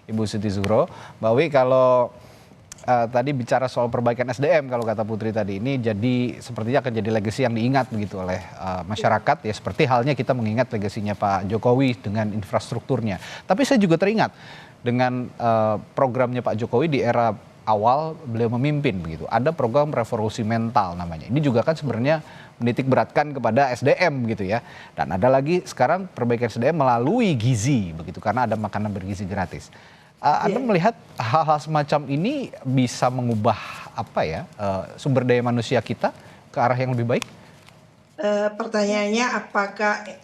Ibu Siti Zuhro. Mbak Wi, kalau tadi bicara soal perbaikan SDM kalau kata Putri tadi, ini jadi sepertinya akan jadi legacy yang diingat begitu oleh masyarakat ya, seperti halnya kita mengingat legasinya Pak Jokowi dengan infrastrukturnya. Tapi saya juga teringat dengan programnya Pak Jokowi di era awal beliau memimpin begitu. Ada program revolusi mental namanya. Ini juga kan sebenarnya menitik beratkan kepada SDM gitu ya. Dan ada lagi sekarang perbaikan SDM melalui gizi begitu, karena ada makanan bergizi gratis. Anda melihat hal-hal semacam ini bisa mengubah apa ya, sumber daya manusia kita ke arah yang lebih baik? Pertanyaannya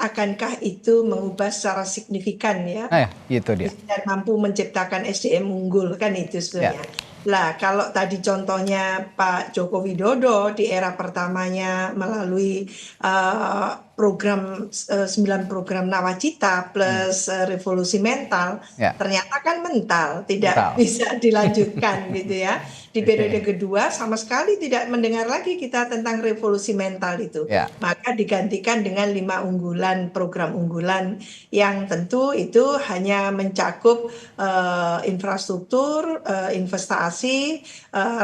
akankah itu mengubah secara signifikan ya, Nah ya, itu dia. dan mampu menciptakan SDM unggul, kan itu Ya, sebenarnya. Lah kalau tadi contohnya Pak Joko Widodo di era pertamanya melalui program 9 program Nawacita plus revolusi mental, ya, ternyata kan mental tidak mental. bisa dilanjutkan gitu ya. Di periode Oke. kedua sama sekali tidak mendengar lagi kita tentang revolusi mental itu. Ya, Maka digantikan dengan 5 unggulan, program unggulan yang tentu itu hanya mencakup infrastruktur, investasi,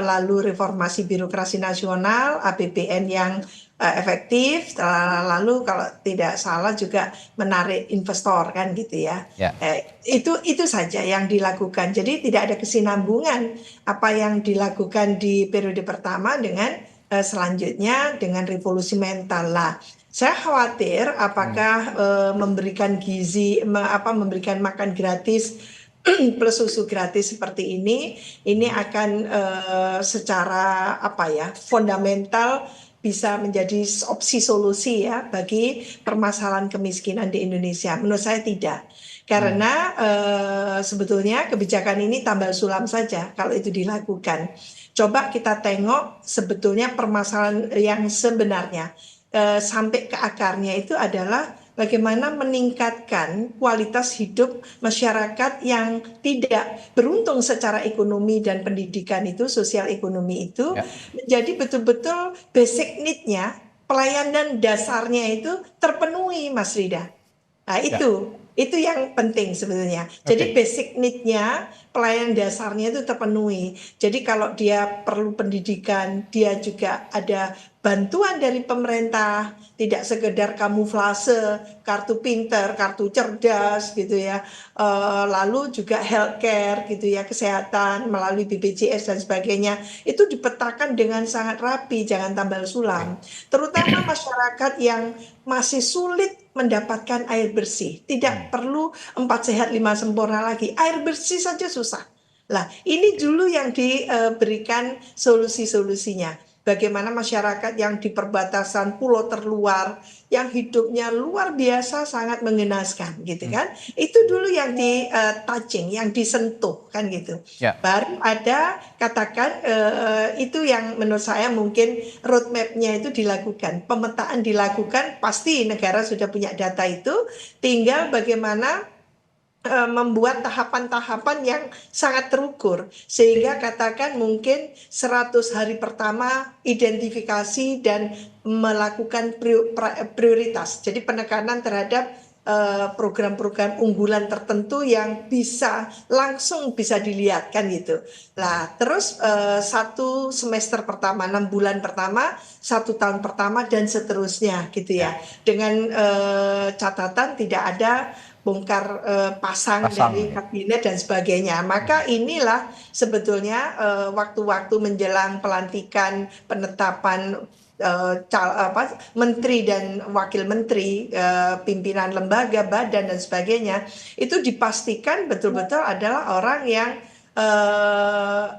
lalu reformasi birokrasi nasional, APBN yang efektif, lalu kalau tidak salah juga menarik investor, kan gitu ya. ya. Itu saja yang dilakukan. Jadi tidak ada kesinambungan apa yang dilakukan di periode pertama dengan selanjutnya dengan revolusi mental lah. Saya khawatir apakah memberikan gizi, memberikan makan gratis plus susu gratis seperti ini akan secara fundamental bisa menjadi opsi solusi ya bagi permasalahan kemiskinan di Indonesia. Menurut saya tidak. Karena sebetulnya kebijakan ini tambal sulam saja kalau itu dilakukan. Coba kita tengok sebetulnya permasalahan yang sebenarnya sampai ke akarnya itu adalah bagaimana meningkatkan kualitas hidup masyarakat yang tidak beruntung secara ekonomi dan pendidikan itu, sosial ekonomi itu, Ya. menjadi betul-betul basic need-nya, pelayanan dasarnya itu terpenuhi, Mas Rida. Nah, Ya. itu yang penting sebetulnya. Jadi Oke. basic need-nya, pelayanan dasarnya itu terpenuhi. Jadi kalau dia perlu pendidikan, dia juga ada bantuan dari pemerintah, tidak sekedar kamuflase, kartu pinter, kartu cerdas gitu ya. Lalu juga healthcare gitu ya, kesehatan melalui BPJS dan sebagainya. Itu dipetakan dengan sangat rapi, jangan tambal sulam. Terutama masyarakat yang masih sulit mendapatkan air bersih. Tidak perlu 4 sehat 5 sempurna lagi. Air bersih saja susah. Lah, ini dulu yang diberikan solusi-solusinya. Bagaimana masyarakat yang di perbatasan pulau terluar, yang hidupnya luar biasa sangat mengenaskan gitu kan. Itu dulu yang di touching, yang disentuh kan gitu. Ya. Baru ada katakan itu yang menurut saya mungkin roadmap-nya itu dilakukan, pemetaan dilakukan, pasti negara sudah punya data itu, tinggal bagaimana membuat tahapan-tahapan yang sangat terukur sehingga katakan mungkin 100 hari pertama identifikasi dan melakukan prioritas, jadi penekanan terhadap program-program unggulan tertentu yang bisa langsung bisa dilihat kan gitu. Nah terus 1 semester pertama, 6 bulan pertama, 1 tahun pertama dan seterusnya gitu ya, dengan catatan tidak ada bongkar pasang dari Ya. kabinet dan sebagainya. Maka inilah sebetulnya waktu-waktu menjelang pelantikan penetapan menteri dan wakil menteri, pimpinan lembaga, badan dan sebagainya, itu dipastikan betul-betul adalah orang yang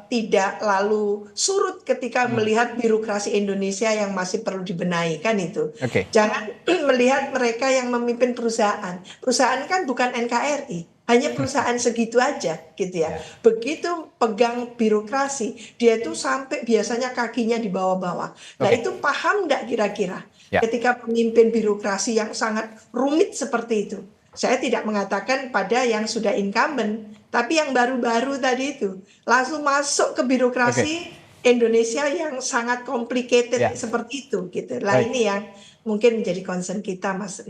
tidak lalu surut ketika melihat birokrasi Indonesia yang masih perlu dibenahi kan itu. Oke. Jangan melihat mereka yang memimpin perusahaan. Perusahaan kan bukan NKRI, hanya perusahaan segitu aja gitu ya. Ya. Begitu pegang birokrasi, dia itu sampai biasanya kakinya di bawah-bawah. Nah Oke. itu paham nggak kira-kira Ya. ketika pemimpin birokrasi yang sangat rumit seperti itu? Saya tidak mengatakan pada yang sudah incumbent, tapi yang baru-baru tadi itu langsung masuk ke Oke. birokrasi Indonesia yang sangat complicated Ya. seperti itu gitu. Lah Baik. ini yang mungkin menjadi concern kita, Mas Rid.